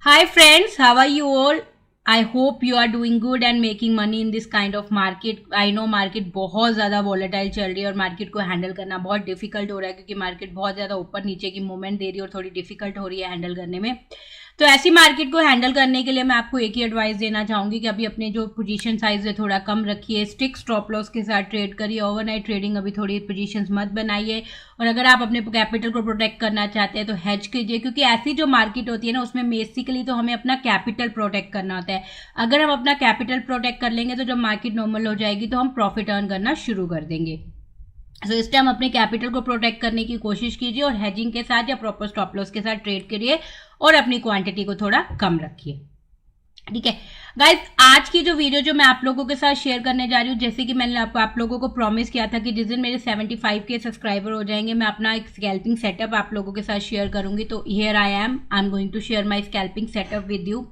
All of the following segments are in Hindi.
Hi friends, how are you all? I hope you are doing good and making money in this kind of market. I know market बहुत ज़्यादा वॉलेटाइल चल रही है और मार्केट को हैंडल करना बहुत डिफिकल्ट हो रहा है क्योंकि मार्केट बहुत ज़्यादा ऊपर नीचे की मूवमेंट दे रही है और थोड़ी डिफिकल्ट हो रही है हैंडल करने में। तो ऐसी मार्केट को हैंडल करने के लिए मैं आपको एक ही एडवाइस देना चाहूंगी कि अभी अपने जो पोजीशन साइज है थोड़ा कम रखिए, स्टिक स्टॉप लॉस के साथ ट्रेड करिए, ओवरनाइट ट्रेडिंग अभी थोड़ी पोजीशंस मत बनाइए और अगर आप अपने कैपिटल को प्रोटेक्ट करना चाहते हैं तो हेज कीजिए क्योंकि ऐसी जो मार्केट होती है ना उसमें बेसिकली तो हमें अपना कैपिटल प्रोटेक्ट करना होता है। अगर हम अपना कैपिटल प्रोटेक्ट कर लेंगे तो जब मार्केट नॉर्मल हो जाएगी तो हम प्रॉफिट अर्न करना शुरू कर देंगे। तो इस टाइम अपने कैपिटल को प्रोटेक्ट करने की कोशिश कीजिए और हेजिंग के साथ या प्रॉपर स्टॉप लॉस के साथ ट्रेड करिए और अपनी क्वांटिटी को थोड़ा कम रखिए। ठीक है गाइस, आज की जो वीडियो जो मैं आप लोगों के साथ शेयर करने जा रही हूँ, जैसे कि मैंने आप लोगों को प्रॉमिस किया था कि जिस दिन मेरे 75 के सब्सक्राइबर हो जाएंगे मैं अपना एक स्कैल्पिंग सेटअप आप लोगों के साथ शेयर करूंगी। तो here I am going to share my scalping setup with you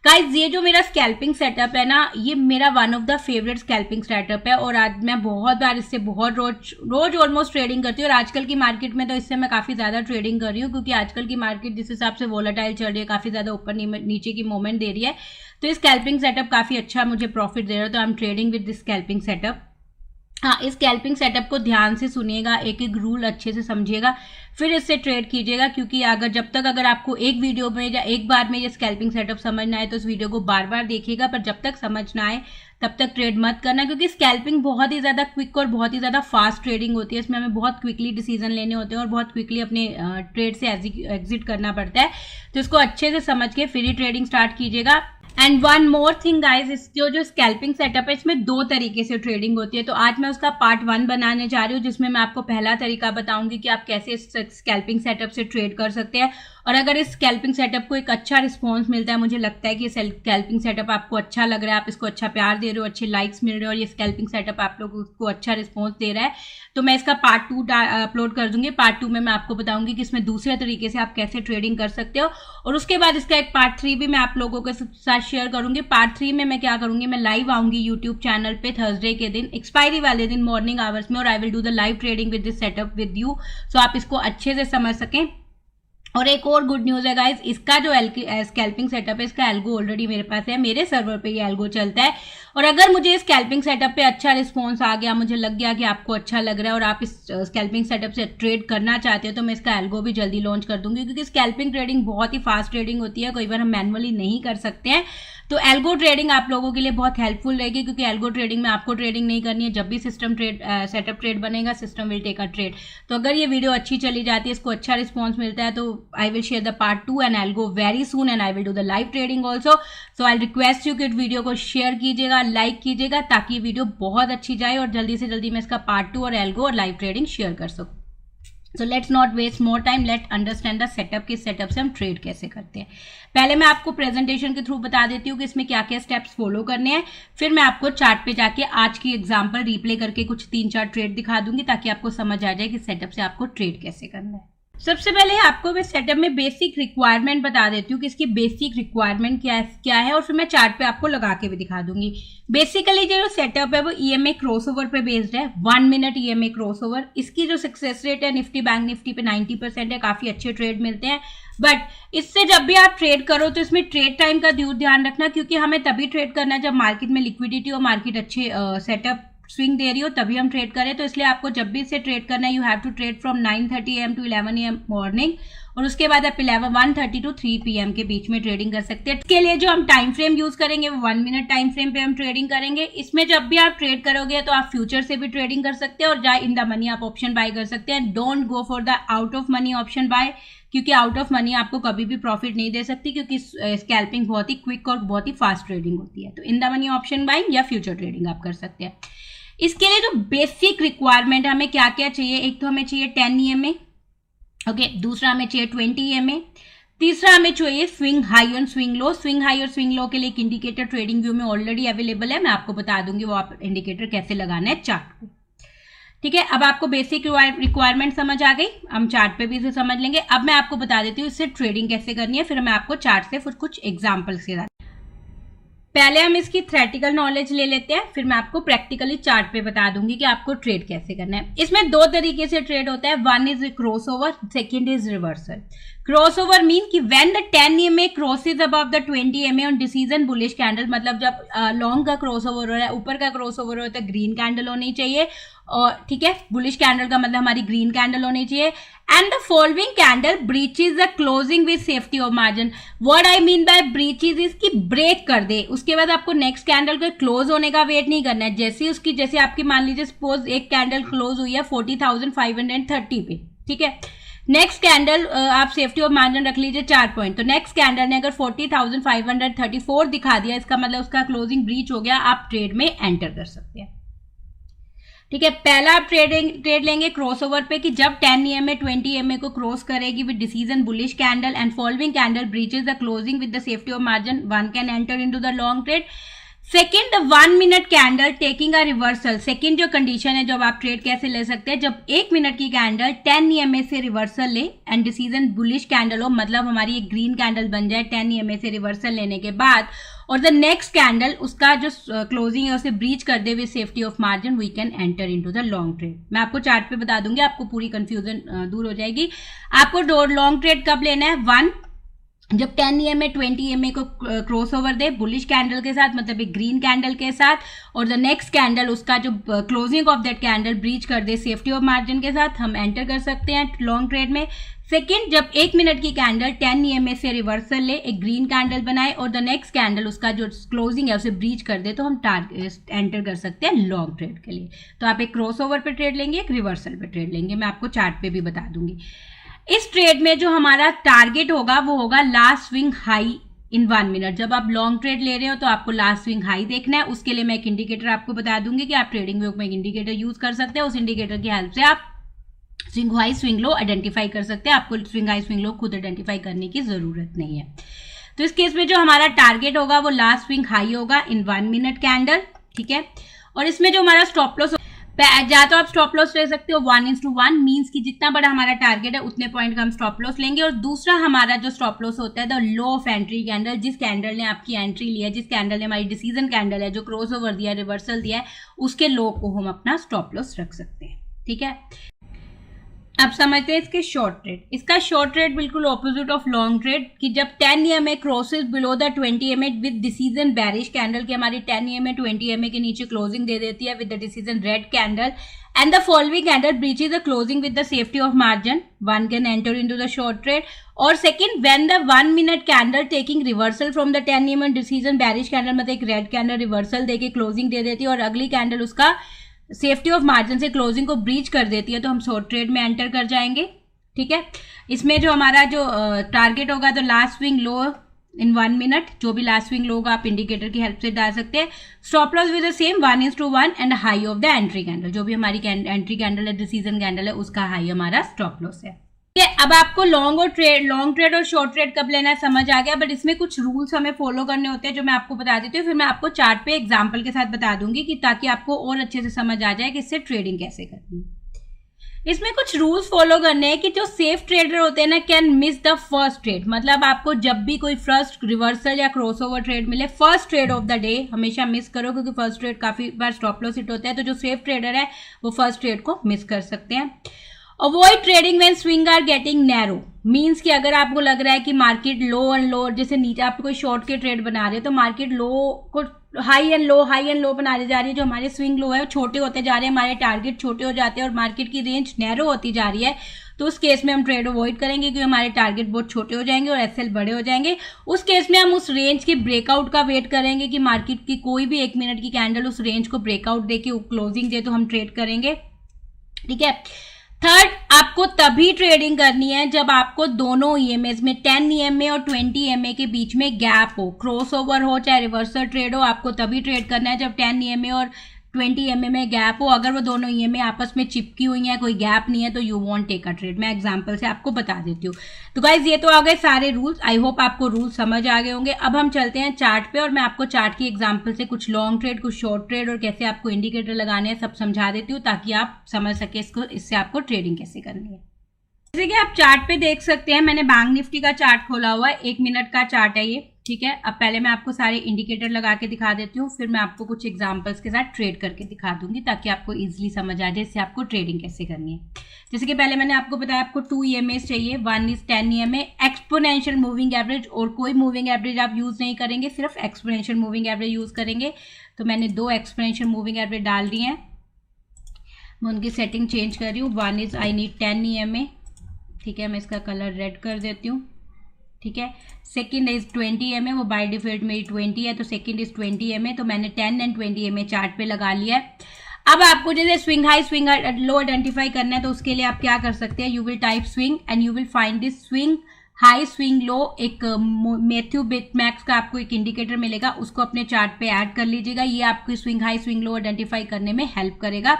guys. ये जो मेरा स्कैल्पिंग सेटअप है ना, ये मेरा one of the favourite scalping setup है और आज मैं बहुत बार इससे बहुत रोज ऑलमोस्ट ट्रेडिंग करती हूँ और आजकल की मार्केट में तो इससे मैं काफी ज्यादा ट्रेडिंग कर रही हूँ क्योंकि आजकल की मार्केट जिस हिसाब से वोलेटाइल चल रही है, काफी ज्यादा ऊपर नीचे की मूवमेंट दे रही है, तो इस स्कैल्पिंग सेटअप काफी अच्छा मुझे प्रॉफिट दे रहा है। तो I am trading with this scalping setup. हाँ, इस स्कैल्पिंग सेटअप को ध्यान से सुनिएगा, एक एक रूल अच्छे से समझिएगा, फिर इससे ट्रेड कीजिएगा क्योंकि अगर आपको एक वीडियो में या एक बार में ये स्कैल्पिंग सेटअप समझना है तो इस वीडियो को बार बार देखिएगा, पर जब तक समझ ना आए तब तक ट्रेड मत करना क्योंकि स्कैल्पिंग बहुत ही ज्यादा क्विक और बहुत ही ज्यादा फास्ट ट्रेडिंग होती है। इसमें हमें बहुत क्विकली डिसीजन लेने होते हैं और बहुत क्विकली अपने ट्रेड से एग्जिट करना पड़ता है। तो इसको अच्छे से समझ के फिर ही ट्रेडिंग स्टार्ट कीजिएगा। And one more thing guys, इस जो स्कैल्पिंग सेटअप है इसमें दो तरीके से ट्रेडिंग होती है। तो आज मैं उसका पार्ट 1 बनाने जा रही हूँ जिसमें मैं आपको पहला तरीका बताऊंगी कि आप कैसे इस स्कैल्पिंग सेटअप से ट्रेड कर सकते हैं और अगर इस स्कैल्पिंग सेटअप को एक अच्छा रिस्पॉन्स मिलता है, मुझे लगता है कि स्कैल्पिंग सेटअप आपको अच्छा लग रहा है, आप इसको अच्छा प्यार दे रहे हो, अच्छे लाइक्स मिल रहे हो और ये स्कैल्पिंग सेटअप आप लोगों को अच्छा रिस्पॉन्स दे रहा है, तो मैं इसका पार्ट 2 अपलोड कर दूंगी। पार्ट 2 में मैं आपको बताऊंगी कि इसमें दूसरे तरीके से आप कैसे ट्रेडिंग कर सकते हो और उसके बाद इसका एक पार्ट 3 भी मैं आप लोगों के साथ शेयर करूंगी। पार्ट 3 में मैं क्या करूंगी, मैं लाइव आऊंगी यूट्यूब चैनल पे थर्सडे के दिन, एक्सपायरी वाले दिन मॉर्निंग आवर्स में, और I will do the live trading with this setup with you, so आप इसको अच्छे से समझ सकें। और एक और गुड न्यूज है गाइज, इसका जो स्कैल्पिंग सेटअप है इसका एल्गो ऑलरेडी मेरे पास है, मेरे सर्वर पे ये एल्गो चलता है और अगर मुझे स्कैल्पिंग सेटअप पे अच्छा रिस्पॉन्स आ गया, मुझे लग गया कि आपको अच्छा लग रहा है और आप इस स्कैल्पिंग सेटअप से ट्रेड करना चाहते हो, तो मैं इसका एल्गो भी जल्दी लॉन्च कर दूंगी क्योंकि स्कैल्पिंग ट्रेडिंग बहुत ही फास्ट ट्रेडिंग होती है, कई बार हम मैनुअली नहीं कर सकते हैं। तो एल्गो ट्रेडिंग आप लोगों के लिए बहुत हेल्पफुल रहेगी क्योंकि एल्गो ट्रेडिंग में आपको ट्रेडिंग नहीं करनी है, जब भी सिस्टम सेटअप ट्रेड बनेगा system will take a trade. तो अगर ये वीडियो अच्छी चली जाती है, इसको अच्छा रिस्पॉन्स मिलता है, तो I will share the part 2 and I will go very soon and I will do the live trading also. So I request you कि वीडियो को शेयर कीजिएगा, लाइक कीजिएगा ताकि वीडियो बहुत अच्छी जाए और जल्दी से जल्दी मैं इसका पार्ट 2 और एल्गो और लाइव ट्रेडिंग शेयर कर सकूँ। So let's not waste more time, let understand the setup, किस सेटअप से हम ट्रेड कैसे करते हैं। पहले मैं आपको प्रेजेंटेशन के थ्रू बता देती हूँ कि इसमें क्या क्या स्टेप्स फॉलो करने हैं, फिर मैं आपको चार्ट पे जाके आज की एग्जांपल रिप्ले करके कुछ 3-4 ट्रेड दिखा दूंगी ताकि आपको समझ आ जाए कि सेटअप से आपको ट्रेड कैसे करना है। सबसे पहले आपको मैं सेटअप में बेसिक रिक्वायरमेंट बता देती हूँ कि इसकी बेसिक रिक्वायरमेंट क्या है और फिर मैं चार्ट पे आपको लगा के भी दिखा दूंगी। बेसिकली जो सेटअप है वो ईएमए क्रॉसओवर पे बेस्ड है, 1 मिनट ईएमए क्रॉसओवर। इसकी जो सक्सेस रेट है निफ्टी बैंक निफ्टी पे 90% है, काफी अच्छे ट्रेड मिलते हैं। बट इससे जब भी आप ट्रेड करो तो इसमें ट्रेड टाइम का ध्यान रखना क्योंकि हमें तभी ट्रेड करना है जब मार्केट में लिक्विडिटी और मार्केट अच्छे सेटअप स्विंग दे रही हो, तभी हम ट्रेड करें। तो इसलिए आपको जब भी इसे ट्रेड करना है you have to trade from 9:30 AM to 11 AM morning और उसके बाद आप 1:30 टू 3 PM के बीच में ट्रेडिंग कर सकते हैं। इसके लिए जो हम टाइम फ्रेम यूज करेंगे वो 1 मिनट टाइम फ्रेम पे हम ट्रेडिंग करेंगे। इसमें जब भी आप ट्रेड करोगे तो आप फ्यूचर से भी ट्रेडिंग कर सकते हैं और जाए इन द मनी आप ऑप्शन बाय कर सकते हैं। Don't go for the out of money option buy क्योंकि आउट ऑफ मनी आपको कभी भी प्रॉफिट नहीं दे सकती क्योंकि स्कैल्पिंग बहुत ही क्विक और बहुत ही फास्ट ट्रेडिंग होती है। तो इन द मनी ऑप्शन बाइंग या फ्यूचर ट्रेडिंग आप कर सकते हैं। इसके लिए जो बेसिक रिक्वायरमेंट हमें क्या क्या चाहिए, एक तो हमें चाहिए 10 EMA, ओके, दूसरा हमें चाहिए 20 EMA, तीसरा हमें चाहिए स्विंग हाई और स्विंग लो। स्विंग हाई और स्विंग लो के लिए एक इंडिकेटर ट्रेडिंग व्यू में ऑलरेडी अवेलेबल है, मैं आपको बता दूंगी वो आप इंडिकेटर कैसे लगाना है चार्ट को। ठीक है, अब आपको बेसिक रिक्वायरमेंट समझ आ गई, हम चार्ट पे भी इसे समझ लेंगे। अब मैं आपको बता देती हूँ इससे ट्रेडिंग कैसे करनी है, फिर मैं आपको चार्ट से कुछ एग्जाम्पल्स के साथ। पहले हम इसकी थ्योरेटिकल नॉलेज ले लेते हैं, फिर मैं आपको प्रैक्टिकली चार्ट पे बता दूंगी कि आपको ट्रेड कैसे करना है। इसमें दो तरीके से ट्रेड होता है, one is cross over, second is reversal. Cross over mean कि when the 10 EMA crosses above the 20 EMA on decision bullish candle, मतलब जब लॉन्ग का क्रॉस ओवर हो रहा है, ऊपर का क्रॉस ओवर हो रहा है, तो ग्रीन कैंडल होनी चाहिए, और ठीक है, बुलिश कैंडल का मतलब हमारी ग्रीन कैंडल होनी चाहिए। And the following candle breaches the closing with safety of margin. What I mean by breaches is की ब्रेक कर दे, उसके बाद आपको नेक्स्ट कैंडल के क्लोज होने का वेट नहीं करना है। जैसे आपकी मान लीजिए सपोज एक कैंडल क्लोज हुई है 40,530 पे, ठीक है, नेक्स्ट कैंडल आप सेफ्टी ऑफ मार्जिन रख लीजिए 4 पॉइंट, तो नेक्स्ट कैंडल ने अगर 40,534 दिखा दिया, इसका मतलब उसका क्लोजिंग ब्रीच हो गया, आप ट्रेड में एंटर कर सकते हैं। ठीक है, पहला आप ट्रेड लेंगे क्रॉस ओवर पे कि जब 10 EMA 20 EMA को क्रॉस करेगी with decision bullish candle and following candle breaches the closing with the safety of margin, one can enter into the long trade. Second, the 1 minute candle taking a reversal. Second जो कंडीशन है, जब आप ट्रेड कैसे ले सकते हैं, जब 1 मिनट की कैंडल 10 EMA से रिवर्सल ले एंड डिसीजन बुलिश कैंडल हो, मतलब हमारी एक ग्रीन कैंडल बन जाए 10 EMA से रिवर्सल लेने के बाद, और द नेक्स्ट कैंडल उसका जो क्लोजिंग है उसे ब्रीच कर दे with safety of margin, we can enter into the long trade. मैं आपको चार्ट पे बता दूंगी, आपको पूरी कंफ्यूजन दूर हो जाएगी। आपको लॉन्ग ट्रेड कब लेना है, 1 जब 10 EMA 20 EMA को क्रॉस ओवर दे बुलिश कैंडल के साथ, मतलब एक ग्रीन कैंडल के साथ, और द नेक्स्ट कैंडल उसका जो closing of that candle breach कर दे सेफ्टी ऑफ मार्जिन के साथ, हम एंटर कर सकते हैं लॉन्ग ट्रेड में। सेकेंड, जब 1 मिनट की कैंडल 10 EMA से रिवर्सल ले, एक ग्रीन कैंडल बनाए, और द नेक्स्ट कैंडल उसका जो क्लोजिंग है उसे ब्रीच कर दे, तो हम एंटर कर सकते हैं लॉन्ग ट्रेड के लिए। तो आप एक क्रॉस ओवर पे ट्रेड लेंगे, एक रिवर्सल पे ट्रेड लेंगे, मैं आपको चार्ट पे भी बता दूंगी। इस ट्रेड में जो हमारा टारगेट होगा वो होगा last swing high in 1 minute. जब आप लॉन्ग ट्रेड ले रहे हो तो आपको लास्ट स्विंग हाई देखना है, उसके लिए मैं एक इंडिकेटर आपको बता दूंगी कि आप ट्रेडिंग व्यू में एक इंडिकेटर यूज कर सकते हैं। उस इंडिकेटर की हेल्प से आप swing high swing low identify कर सकते हैं, आपको स्विंग हाई स्विंग लो खुद आइडेंटिफाई करने की जरूरत नहीं है। तो इस केस में जो हमारा टारगेट होगा वो लास्ट स्विंग हाई होगा इन 1 मिनट कैंडल, ठीक है। और इसमें जो हमारा स्टॉप लॉस, या तो आप स्टॉप लॉस ले सकते हो 1:1, मींस कि जितना बड़ा हमारा टारगेट है उतने पॉइंट का हम स्टॉप लॉस लेंगे। और दूसरा हमारा जो स्टॉप लॉस होता है the low of entry candle, जिस कैंडल ने आपकी एंट्री लिया है, जिस कैंडल ने हमारी डिसीजन कैंडल है जो क्रॉस ओवर दिया, रिवर्सल दिया है, उसके लो को हम अपना स्टॉप लॉस रख सकते हैं, ठीक है। अब समझते हैं इसके शॉर्ट ट्रेड। इसका शॉर्ट ट्रेड बिल्कुल ऑपोजिट ऑफ लॉन्ग ट्रेड, कि जब 10 EMA crosses below the 20 EMA with decision bearish candle, की हमारी 10 EMA 20 EMA के नीचे क्लोजिंग दे देती है with the decision red candle, and the following candle breaches the closing with the safety of margin, one can enter into the short trade. और second, when the 1 minute candle taking reversal from the 10 EMA decision bearish candle, मतलब एक रेड कैंडल रिवर्सल देके क्लोजिंग दे देती है और अगली कैंडल उसका सेफ्टी ऑफ मार्जिन से क्लोजिंग को ब्रीच कर देती है, तो हम शॉर्ट ट्रेड में एंटर कर जाएंगे, ठीक है। इसमें जो हमारा जो टारगेट होगा तो लास्ट स्विंग लो इन 1 मिनट, जो भी लास्ट स्विंग लो होगा आप इंडिकेटर की हेल्प से डाल सकते हैं। Stop loss with the same 1:1 and high of the entry candle, जो भी हमारी एंट्री कैंडल है, डिसीजन कैंडल है, उसका हाई हमारा स्टॉप लॉस है। अब आपको लॉन्ग ट्रेड और शॉर्ट ट्रेड कब लेना है समझ आ गया, बट इसमें कुछ रूल्स हमें फॉलो करने होते हैं जो मैं आपको बता देती हूँ, फिर मैं आपको चार्ट पे एग्जांपल के साथ बता दूंगी कि ताकि आपको और अच्छे से समझ आ जाए कि इससे ट्रेडिंग कैसे करनी है। इसमें कुछ रूल्स फॉलो करने हैं कि जो सेफ ट्रेडर होते हैं ना, can miss the first trade, मतलब आपको जब भी कोई फर्स्ट रिवर्सल या क्रॉस ओवर ट्रेड मिले, first trade off the day हमेशा मिस करो, क्योंकि फर्स्ट ट्रेड काफी बार स्टॉप लॉस हिट होता है, तो जो सेफ ट्रेडर है वो फर्स्ट ट्रेड को मिस कर सकते हैं। Avoid trading when swing are getting narrow, means कि अगर आपको लग रहा है कि मार्केट लो एंड लो, जैसे नीचे आप कोई शॉर्ट के ट्रेड बना रहे हैं तो मार्केट लो को हाई एंड लो बनाने जा रही है, जो हमारे स्विंग लो है वो छोटे होते जा रहे हैं, हमारे टारगेट छोटे हो जाते हैं और मार्केट की रेंज नैरो होती जा रही है, तो उस केस में हम ट्रेड अवॉइड करेंगे क्योंकि हमारे टारगेट बहुत छोटे हो जाएंगे और एसएल बड़े हो जाएंगे। उस केस में हम उस रेंज के ब्रेकआउट का वेट करेंगे कि मार्केट की कोई भी 1 मिनट की कैंडल उस रेंज को ब्रेकआउट दे के क्लोजिंग दे तो हम ट्रेड करेंगे, ठीक है। थर्ड, आपको तभी ट्रेडिंग करनी है जब आपको दोनों ईएमएस में 10 EMA और 20 EMA के बीच में गैप हो, क्रॉस ओवर हो चाहे रिवर्सल ट्रेड हो, आपको तभी ट्रेड करना है जब 10 EMA और 20 EMA में गैप हो। अगर वो दोनों EMA आपस में चिपकी हुई है, कोई गैप नहीं है, तो you won't take a trade. मैं एग्जांपल से आपको बता देती हूँ। तो गाइज ये तो आ गए सारे रूल्स, आई होप आपको रूल्स समझ आ गए होंगे। अब हम चलते हैं चार्ट पे और मैं आपको चार्ट की एग्जांपल से कुछ लॉन्ग ट्रेड, कुछ शॉर्ट ट्रेड और कैसे आपको इंडिकेटर लगाने हैं सब समझा देती हूँ, ताकि आप समझ सके इससे आपको ट्रेडिंग कैसे करनी है। जैसे कि आप चार्ट पे देख सकते हैं, मैंने बैंक निफ्टी का चार्ट खोला हुआ है, 1 मिनट का चार्ट है ये, ठीक है, अब पहले मैं आपको सारे इंडिकेटर लगा के दिखा देती हूँ, फिर मैं आपको कुछ एग्जांपल्स के साथ ट्रेड करके दिखा दूंगी ताकि आपको इजीली समझ आ जाए इससे आपको ट्रेडिंग कैसे करनी है। जैसे कि पहले मैंने आपको बताया आपको 2 EMAs चाहिए। 1 is 10 EMA exponential moving average, और कोई मूविंग एवरेज आप यूज नहीं करेंगे, सिर्फ एक्सपोनेंशियल मूविंग एवरेज यूज करेंगे। तो मैंने 2 एक्सपोनेंशियल मूविंग एवरेज डाल दी हैं, मैं उनकी सेटिंग चेंज कर रही हूँ। 1 इज आई नीड 10 EMA, ठीक है, मैं इसका कलर रेड कर देती हूँ, ठीक है। सेकंड इज 20 EMA, वो बाय डिफॉल्ट मेरी 20 है, तो सेकंड इज 20 EMA, तो मैंने 10 एंड 20 EMA चार्ट पे लगा लिया है। अब आपको जैसे swing high swing low identify करना है, तो उसके लिए आप क्या कर सकते हैं, you will type swing and you will find this swing high swing low. एक मैथ्यू बिटमैक्स का आपको एक इंडिकेटर मिलेगा, उसको अपने चार्ट पे ऐड कर लीजिएगा, ये आपको swing high swing low identify करने में हेल्प करेगा।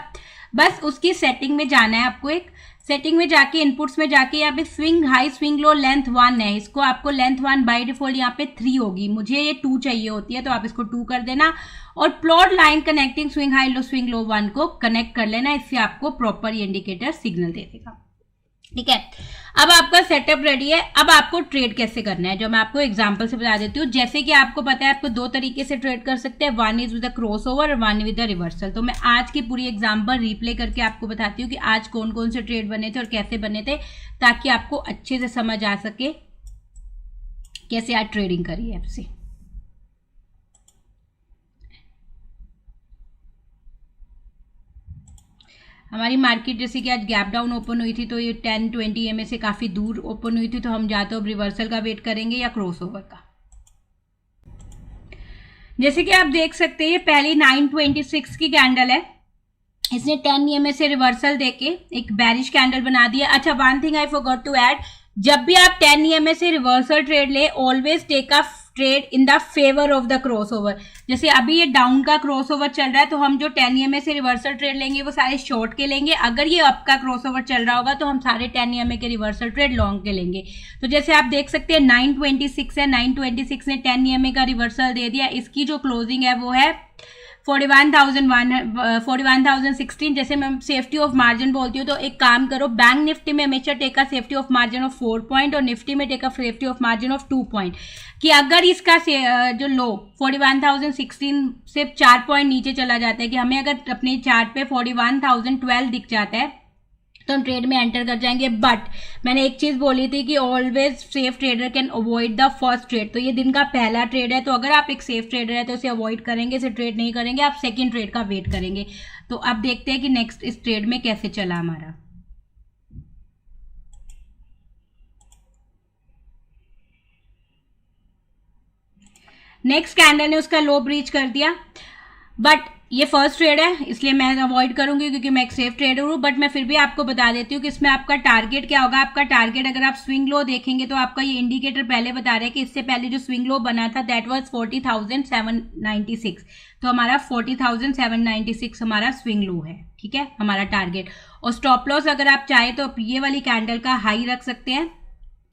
बस उसकी सेटिंग में जाना है आपको, एक सेटिंग में जाके इनपुट्स में जाके यहाँ पे swing high swing low length 1 है, इसको आपको लेंथ 1 बाय डिफॉल्ट यहाँ पे 3 होगी, मुझे ये 2 चाहिए होती है, तो आप इसको 2 कर देना और plot line connecting swing high low swing low 1 को कनेक्ट कर लेना, इससे आपको प्रॉपर इंडिकेटर सिग्नल दे देगा। ठीक है, अब आपका सेटअप रेडी है। अब आपको ट्रेड कैसे करना है, जो मैं आपको एग्जांपल से बता देती हूँ। जैसे कि आपको पता है आपको 2 तरीके से ट्रेड कर सकते हैं, 1 is with a cross over और 1 विद अ रिवर्सल। तो मैं आज की पूरी एग्जांपल रिप्ले करके आपको बताती हूँ कि आज कौन कौन से ट्रेड बने थे और कैसे बने थे, ताकि आपको अच्छे से समझ आ सके कैसे आज ट्रेडिंग करी है आपसे। हमारी मार्केट जैसे कि आज गैप डाउन ओपन हुई थी, तो ये 10-20 EMA से काफी दूर ओपन हुई थी, तो हम या तो अब रिवर्सल का वेट करेंगे या क्रॉस ओवर का। जैसे कि आप देख सकते हैं ये पहली 926 की कैंडल है, इसने 10 EMA से रिवर्सल देके एक बैरिश कैंडल बना दिया। अच्छा, one thing I forgot to add, जब भी आप 10 EMA से रिवर्सल ट्रेड ले, always take a trade in the favour of the cross over. जैसे अभी ये डाउन का क्रॉस ओवर चल रहा है, तो हम जो 10 EMA से रिवर्सल ट्रेड लेंगे वो सारे शॉर्ट के लेंगे। अगर ये अप का क्रॉस ओवर चल रहा होगा तो हम सारे 10 EMA के रिवर्सल ट्रेड लॉन्ग के लेंगे। तो जैसे आप देख सकते हैं 926 है, 926 ने 10 EMA का रिवर्सल दे दिया, इसकी जो क्लोजिंग है वो है 41,016। जैसे मैं सेफ्टी ऑफ मार्जिन बोलती हूँ, तो एक काम करो, बैंक निफ्टी में हमेशा take a safety of margin of 4 point और निफ्टी में take a safety of margin of 2 point, कि अगर इसका जो लो 41,016 से 4 पॉइंट नीचे चला जाता है, कि हमें अगर अपने चार्ट पे 41,012 दिख जाता है तो हम ट्रेड में एंटर कर जाएंगे। बट मैंने एक चीज बोली थी कि always safe trader can avoid the first trade. तो ये दिन का पहला ट्रेड है, तो अगर आप एक सेफ ट्रेडर है तो इसे अवॉइड करेंगे, इसे ट्रेड नहीं करेंगे, आप सेकंड ट्रेड का वेट करेंगे। तो अब देखते हैं कि नेक्स्ट इस ट्रेड में कैसे चला हमारा। नेक्स्ट कैंडल ने उसका लो ब्रीच कर दिया, बट ये फर्स्ट ट्रेड है इसलिए मैं अवॉइड करूंगी क्योंकि मैं एक सेफ ट्रेडर हूं। बट मैं फिर भी आपको बता देती हूँ कि इसमें आपका टारगेट क्या होगा। आपका टारगेट अगर आप स्विंग लो देखेंगे तो आपका ये इंडिकेटर पहले बता रहा है कि इससे पहले जो स्विंग लो बना था दैट वाज 40,796, तो हमारा 40,796 हमारा स्विंग लो है। ठीक है, हमारा टारगेट। और स्टॉप लॉस अगर आप चाहे तो ये वाली कैंडल का हाई रख सकते हैं,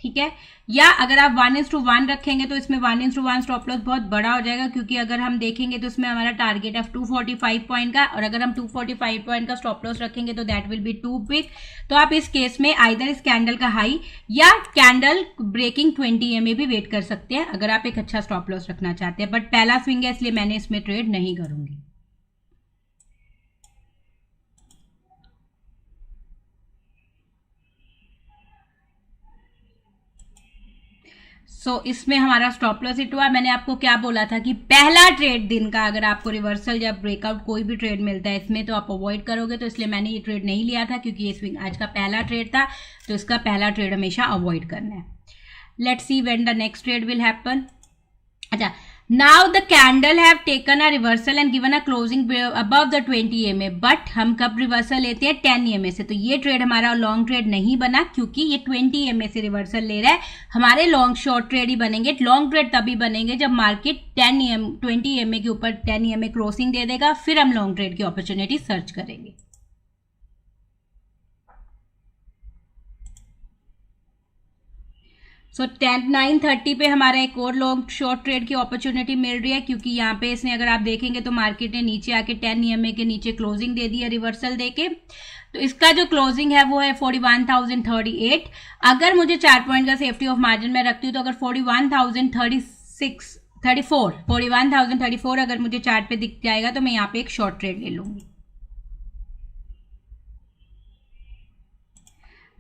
ठीक है, या अगर आप 1:1 रखेंगे तो इसमें 1:1 स्टॉप लॉस बहुत बड़ा हो जाएगा, क्योंकि अगर हम देखेंगे तो इसमें हमारा टारगेट है 245 पॉइंट का, और अगर हम 245 पॉइंट का स्टॉप लॉस रखेंगे तो that will be too big. तो आप इस केस में आइदर इस कैंडल का हाई या कैंडल ब्रेकिंग 20 EMA भी वेट कर सकते हैं अगर आप एक अच्छा स्टॉप लॉस रखना चाहते हैं। बट पहला स्विंग है इसलिए मैंने इसमें ट्रेड नहीं करूंगी। इसमें हमारा स्टॉप लॉस हिट हुआ। मैंने आपको क्या बोला था कि पहला ट्रेड दिन का अगर आपको रिवर्सल या ब्रेकआउट कोई भी ट्रेड मिलता है इसमें तो आप अवॉइड करोगे, तो इसलिए मैंने ये ट्रेड नहीं लिया था क्योंकि ये स्विंग आज का पहला ट्रेड था, तो इसका पहला ट्रेड हमेशा अवॉइड करना है। Let's see when the next trade will happen. अच्छा, now the candle have taken a reversal and given a closing above the 20 EMA, but हम कब रिवर्सल लेते हैं 10 EMA से, तो ये ट्रेड हमारा लॉन्ग ट्रेड नहीं बना क्योंकि ये 20 EMA से रिवर्सल ले रहा है। हमारे लॉन्ग शॉर्ट ट्रेड ही बनेंगे। लॉन्ग ट्रेड तभी बनेंगे जब मार्केट 20 EMA के ऊपर 10 EMA क्रॉसिंग दे देगा, फिर हम लॉन्ग ट्रेड की अपॉर्चुनिटी सर्च करेंगे। सो 9:30 पे हमारा एक और लॉन्ग शॉर्ट ट्रेड की अपॉर्चुनिटी मिल रही है, क्योंकि यहाँ पे इसने अगर आप देखेंगे तो मार्केट ने नीचे आके 10 EMA के नीचे क्लोजिंग दे दी है रिवर्सल देके। तो इसका जो क्लोजिंग है वो है 41,038। अगर मुझे 4 पॉइंट का सेफ्टी ऑफ मार्जिन में रखती हूँ तो अगर 41,036 41,034 अगर मुझे चार्ट पे दिख जाएगा तो मैं यहाँ पे एक शॉर्ट ट्रेड ले लूंगी।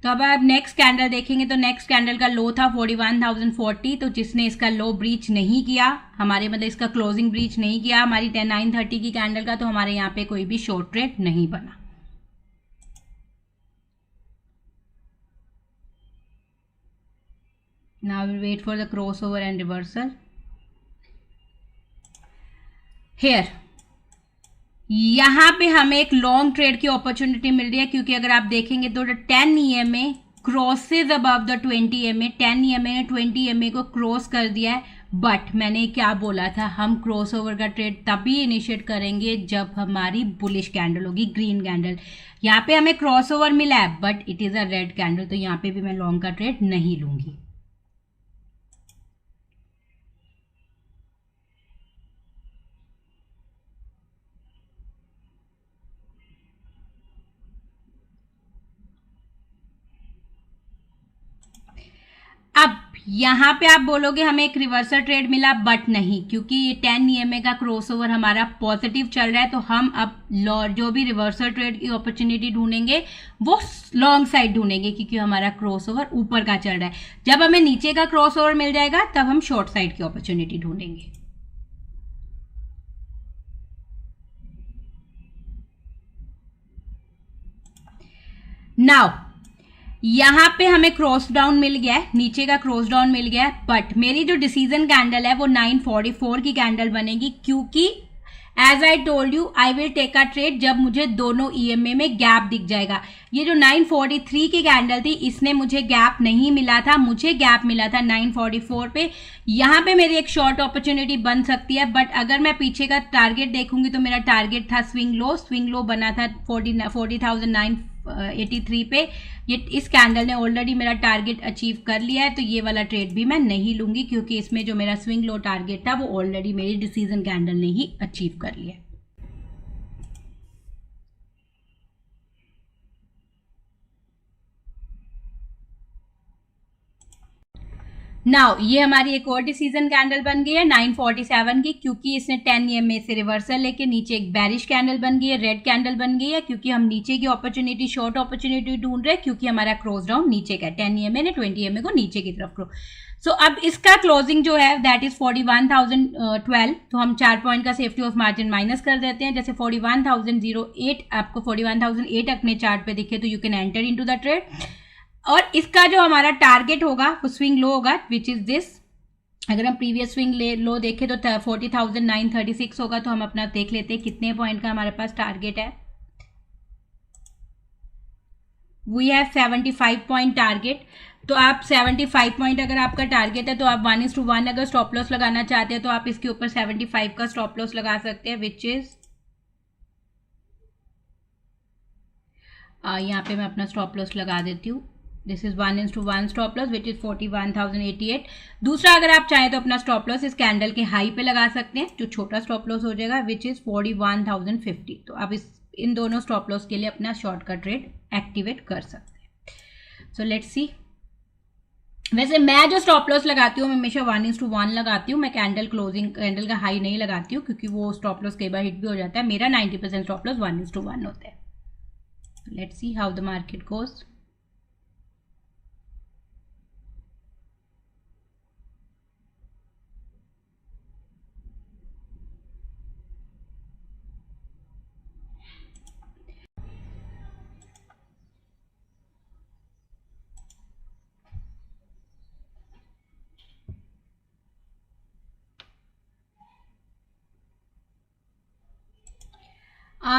तो अब आप नेक्स्ट कैंडल देखेंगे तो नेक्स्ट कैंडल का लो था 41,040, तो जिसने इसका लो ब्रीच नहीं किया, हमारे मतलब इसका क्लोजिंग ब्रीच नहीं किया हमारी 9:30 की कैंडल का, तो हमारे यहाँ पे कोई भी शॉर्ट ट्रेड नहीं बना। Now will wait for the cross over and reversal here. यहाँ पे हमें एक लॉन्ग ट्रेड की अपॉर्चुनिटी मिल रही है, क्योंकि अगर आप देखेंगे तो 10 EMA crosses above the 20 EMA, 10 EMA ने 20 EMA को क्रॉस कर दिया है। बट मैंने क्या बोला था, हम क्रॉस ओवर का ट्रेड तभी इनिशिएट करेंगे जब हमारी बुलिश कैंडल होगी, ग्रीन कैंडल। यहाँ पे हमें क्रॉस ओवर मिला है but it is a red candle, तो यहाँ पे भी मैं लॉन्ग का ट्रेड नहीं लूंगी। अब यहाँ पे आप बोलोगे हमें एक रिवर्सल ट्रेड मिला, बट नहीं, क्योंकि ये 10 EMA का क्रॉसओवर हमारा पॉजिटिव चल रहा है, तो हम अब जो भी रिवर्सल ट्रेड की अपॉर्चुनिटी ढूंढेंगे वो लॉन्ग साइड ढूंढेंगे, क्योंकि हमारा क्रॉसओवर ऊपर का चल रहा है। जब हमें नीचे का क्रॉसओवर मिल जाएगा तब हम शॉर्ट साइड की अपॉर्चुनिटी ढूंढेंगे। नाउ यहाँ पे हमें क्रॉस डाउन मिल गया है, नीचे का क्रॉस डाउन मिल गया है, बट मेरी जो डिसीजन कैंडल है वो 944 की कैंडल बनेगी, क्योंकि as I told you I will take a trade जब मुझे दोनों EMA में गैप दिख जाएगा। ये जो 943 की कैंडल थी इसने मुझे गैप नहीं मिला था, मुझे गैप मिला था 944 पे। यहाँ पे मेरी एक शॉर्ट अपॉर्चुनिटी बन सकती है, बट अगर मैं पीछे का टारगेट देखूंगी तो मेरा टारगेट था स्विंग लो बना था 40,983 पे। ये इस कैंडल ने ऑलरेडी मेरा टारगेट अचीव कर लिया है, तो ये वाला ट्रेड भी मैं नहीं लूंगी, क्योंकि इसमें जो मेरा स्विंग लो टारगेट था वो ऑलरेडी मेरी डिसीजन कैंडल ने ही अचीव कर लिया है। नाउ ये हमारी एक और डिसीजन कैंडल बन गई है 947 की, क्योंकि इसने 10 EMA से रिवर्सल लेके नीचे एक बैरिश कैंडल बन गई है, रेड कैंडल बन गई है, क्योंकि हम नीचे की अपॉर्चुनिटी, शॉर्ट अपॉर्चुनिटी ढूंढ रहे हैं, क्योंकि हमारा क्रॉस डाउन नीचे का है। 10 EMA ने 20 EMA को नीचे की तरफ क्रॉस। सो अब इसका क्लोजिंग जो है दैट इज 41,012, तो हम 4 पॉइंट का सेफ्टी ऑफ मार्जिन माइनस कर देते हैं। जैसे 41,008 आपको 41,008 अपने चार्ट पे दिखे तो you can enter into the trade, और इसका जो हमारा टारगेट होगा वो स्विंग लो होगा विच इज दिस। अगर हम प्रीवियस स्विंग लो देखें तो 40,936 होगा, तो हम अपना देख लेते हैं कितने पॉइंट का हमारे पास टारगेट है। वी हैव 75 पॉइंट टारगेट, तो आप 75 पॉइंट अगर आपका टारगेट है तो आप 1:1 अगर स्टॉप लॉस लगाना चाहते हैं तो आप इसके ऊपर 75 का स्टॉप लॉस लगा सकते हैं, विच इज यहाँ पे मैं अपना स्टॉप लॉस लगा देती हूँ। This is 1:1 stop loss which is 41,088। दूसरा अगर आप चाहें तो अपना स्टॉप लॉस इस कैंडल के हाई पे लगा सकते हैं, जो छोटा स्टॉप लॉस हो जाएगा विच इज 41,050। तो आप इन दोनों स्टॉप लॉस के लिए अपना शॉर्ट का ट्रेड एक्टिवेट कर सकते हैं। So let's see. वैसे मैं जो स्टॉप लॉस लगाती हूँ मैं हमेशा 1:1 लगाती हूँ, मैं कैंडल का हाई नहीं लगाती हूँ, क्योंकि वो स्टॉप लॉस कई बार हिट भी हो जाता है। मेरा 90% स्टॉप लॉस 1:1 होता है। Let's see how the market goes.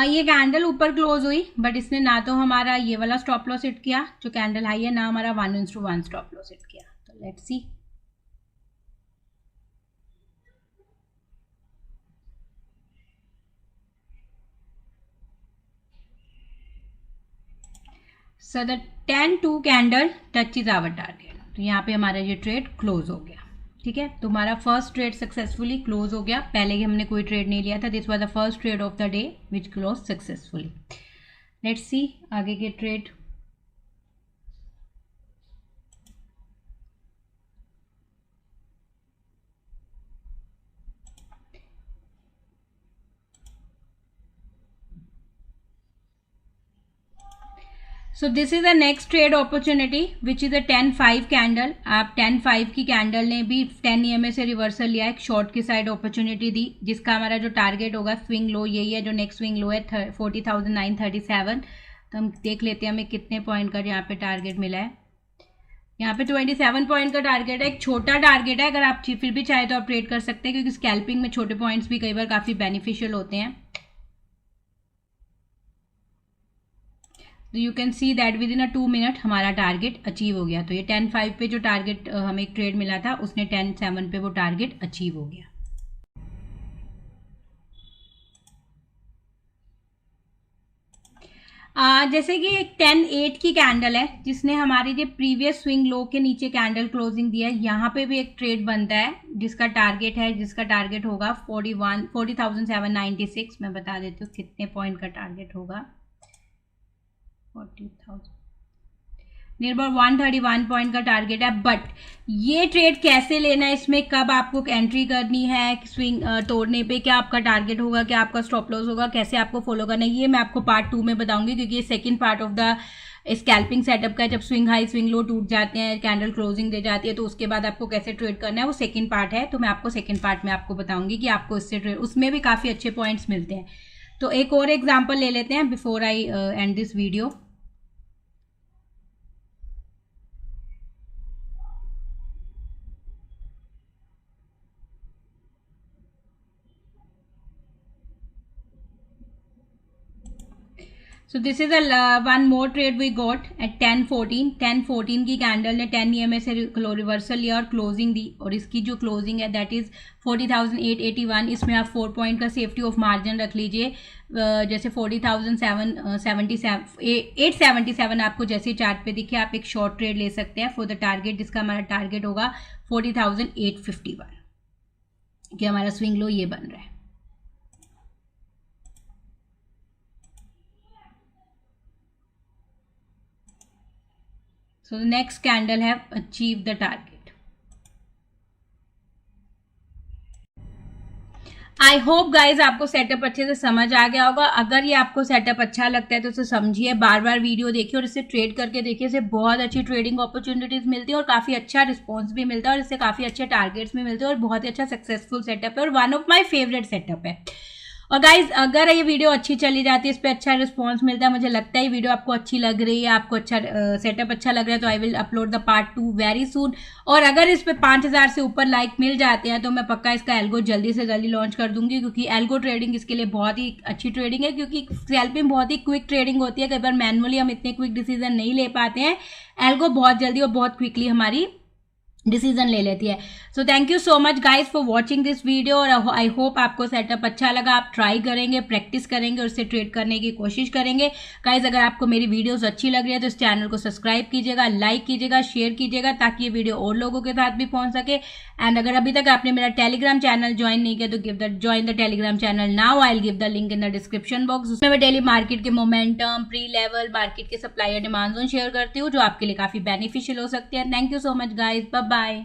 ये कैंडल ऊपर क्लोज हुई बट इसने ना तो हमारा ये वाला स्टॉप लॉस हिट किया जो कैंडल हाई है, ना हमारा 1:1 स्टॉप लॉस हिट किया। तो let's see. So the 10-2 candle touch is our target, तो यहाँ पे हमारा ये ट्रेड क्लोज हो गया। ठीक है, तो हमारा फर्स्ट ट्रेड सक्सेसफुली क्लोज हो गया। पहले हमने कोई ट्रेड नहीं लिया था, this was the first trade off the day which close successfully. Let's see आगे के trade. So this is the next trade opportunity which is a 10-5 candle. आप 10-5 की कैंडल ने भी 10 EMA से रिवर्सल लिया, एक शॉर्ट की साइड अपॉर्चुनिटी दी, जिसका हमारा जो टारगेट होगा स्विंग लो यही है, जो नेक्स्ट स्विंग लो है 40,937। तो हम देख लेते हैं हमें कितने पॉइंट का यहाँ पे टारगेट मिला है। यहाँ पे 27 पॉइंट का टारगेट है, एक छोटा टारगेट है, अगर आप फिर भी चाहे तो आप ट्रेड कर सकते हैं, क्योंकि स्कैल्पिंग में छोटे पॉइंट्स भी कई बार काफ़ी बेनिफिशियल होते हैं। तो you can see that with in a 2 minute हमारा टारगेट अचीव हो गया। तो ये 10-5 पे जो टारगेट हमें एक ट्रेड मिला था, उसने 10-7 पे वो टारगेट अचीव हो गया। जैसे कि एक 10-8 की कैंडल है, जिसने हमारी जो प्रीवियस स्विंग लो के नीचे कैंडल क्लोजिंग दिया है, यहाँ पे भी एक ट्रेड बनता है जिसका टारगेट होगा 40,796। मैं बता देती हूँ कितने पॉइंट का टारगेट होगा। 40,000 निर्भर 131 पॉइंट का टारगेट है। बट ये ट्रेड कैसे लेना है, इसमें कब आपको एंट्री करनी है, स्विंग तोड़ने पे क्या आपका टारगेट होगा, क्या आपका स्टॉप लॉस होगा, कैसे आपको फॉलो करना है, ये मैं आपको पार्ट 2 में बताऊंगी, क्योंकि ये second part of the scalping setup का है। जब स्विंग हाई स्विंग लो टूट जाते हैं, कैंडल क्लोजिंग दे जाती है, तो उसके बाद आपको कैसे ट्रेड करना है वो सेकंड पार्ट है। तो मैं आपको सेकंड पार्ट में आपको बताऊंगी कि आपको इससे ट्रेड, उसमें भी काफ़ी अच्छे पॉइंट्स मिलते हैं। तो एक और एग्जाम्पल ले लेते हैं before I end this video. So this is one more trade we got at 10-14 की कैंडल ने 10 EMA से रिवर्सल लिया और क्लोजिंग दी, और इसकी जो क्लोजिंग है दैट इज 40,881। इसमें आप 4 पॉइंट का सेफ्टी ऑफ मार्जिन रख लीजिए। जैसे 40,877 आपको जैसे चार्ट पे दिखे, आप एक शॉर्ट ट्रेड ले सकते हैं फॉर द टारगेट, जिसका हमारा टारगेट होगा 40,851, कि हमारा स्विंग लो ये बन रहा है। So the next candle have achieved the target. I hope guys आपको सेटअप अच्छे से समझ आ गया होगा। अगर ये आपको सेटअप अच्छा लगता है तो इसे समझिए, बार बार वीडियो देखिए और इसे ट्रेड करके देखिए। इससे बहुत अच्छी ट्रेडिंग अपॉर्चुनिटीज मिलती है और काफ़ी अच्छा रिस्पॉन्स भी मिलता है, और इससे काफ़ी अच्छे टारगेट्स भी मिलते हैं, और बहुत ही अच्छा सक्सेसफुल सेटअप है और one of my favourite setup है। और गाइज अगर ये वीडियो अच्छी चली जाती है, इस पर अच्छा रिस्पॉन्स मिलता है, मुझे लगता है ये वीडियो आपको अच्छी लग रही है, आपको अच्छा सेटअप अच्छा लग रहा है, तो I will upload the part 2 very soon. और अगर इस पर 5,000 से ऊपर लाइक मिल जाते हैं तो मैं पक्का इसका एल्गो जल्दी से जल्दी लॉन्च कर दूंगी, क्योंकि एल्गो ट्रेडिंग इसके लिए बहुत ही अच्छी ट्रेडिंग है, क्योंकि स्कैल्पिंग बहुत ही क्विक ट्रेडिंग होती है। कई बार मैनुअली हम इतने क्विक डिसीजन नहीं ले पाते हैं, एल्गो बहुत जल्दी और बहुत क्विकली हमारी डिसीजन ले लेती है। So thank you so much guys for watching this video, और आई होप आपको सेटअप अच्छा लगा। आप ट्राई करेंगे, प्रैक्टिस करेंगे और उससे ट्रेड करने की कोशिश करेंगे। गाइज अगर आपको मेरी वीडियोस अच्छी लग रही है तो इस चैनल को सब्सक्राइब कीजिएगा, लाइक कीजिएगा, शेयर कीजिएगा, ताकि ये वीडियो और लोगों के साथ भी पहुंच सके। एंड अगर अभी तक आपने मेरा टेलीग्राम चैनल ज्वाइन नहीं किया तो join the Telegram channel now. I will give the link in the description box. उसमें मैं डेली मार्केट के मोमेंटम, प्री लेवल, मार्केट के सप्लाई और डिमांड जोन शेयर करती हूँ, जो आपके लिए काफी बेनिफिशियल हो सकती है। Thank you so much guys, bye bye.